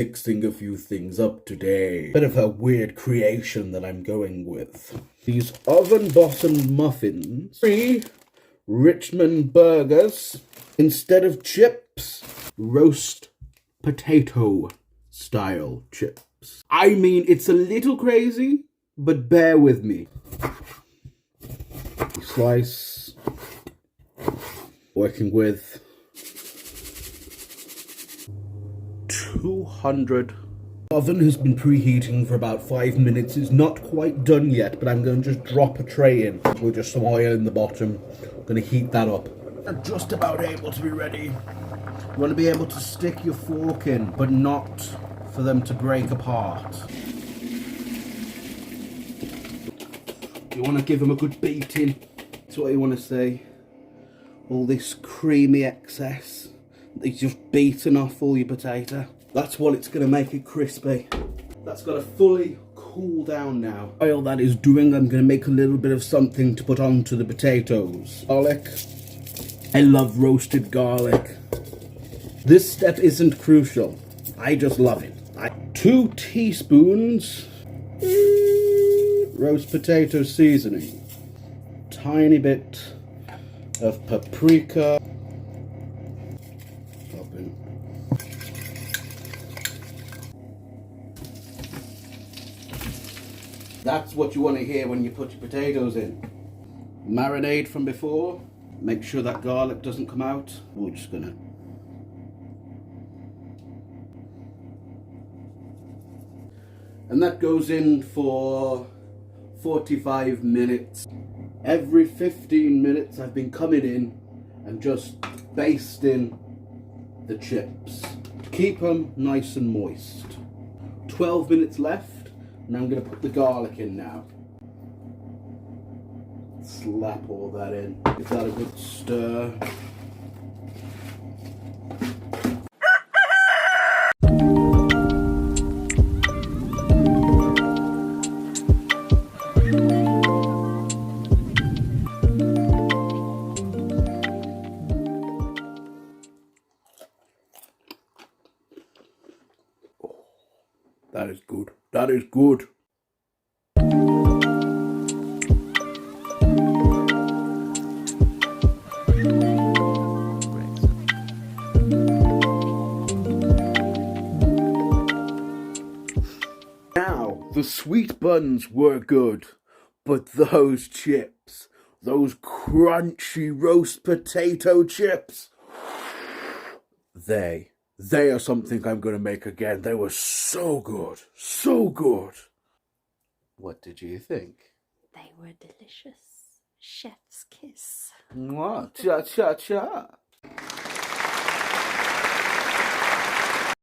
Mixing a few things up today. Bit of a weird creation that I'm going with. These oven-bottomed muffins. 3 Richmond burgers. Instead of chips, roast potato style chips. I mean, it's a little crazy, but bear with me. Slice. Working with 200. Oven has been preheating for about 5 minutes. It's not quite done yet, but I'm going to just drop a tray in with just some oil in the bottom. I'm going to heat that up. I'm just about able to be ready. You want to be able to stick your fork in, but not for them to break apart. You want to give them a good beating. That's what you want to say. All this creamy excess. They've just beaten off all your potato. That's what it's going to make it crispy. That's got to fully cool down now. While that is doing, I'm going to make a little bit of something to put onto the potatoes. Garlic. I love roasted garlic. This step isn't crucial. I just love it. 2 teaspoons roast potato seasoning. Tiny bit of paprika. That's what you want to hear when you put your potatoes in. Marinade from before. Make sure that garlic doesn't come out. We're just gonna... And that goes in for 45 minutes. Every 15 minutes I've been coming in and just basting the chips. Keep them nice and moist. 12 minutes left, and I'm going to put the garlic in now. Slap all that in. Give that a good stir. That is good. That is good. Now, the sweet buns were good, but those chips, those crunchy roast potato chips, they are something I'm going to make again. They were so good. So good. What did you think? They were delicious. Chef's kiss. Mwah, cha cha cha.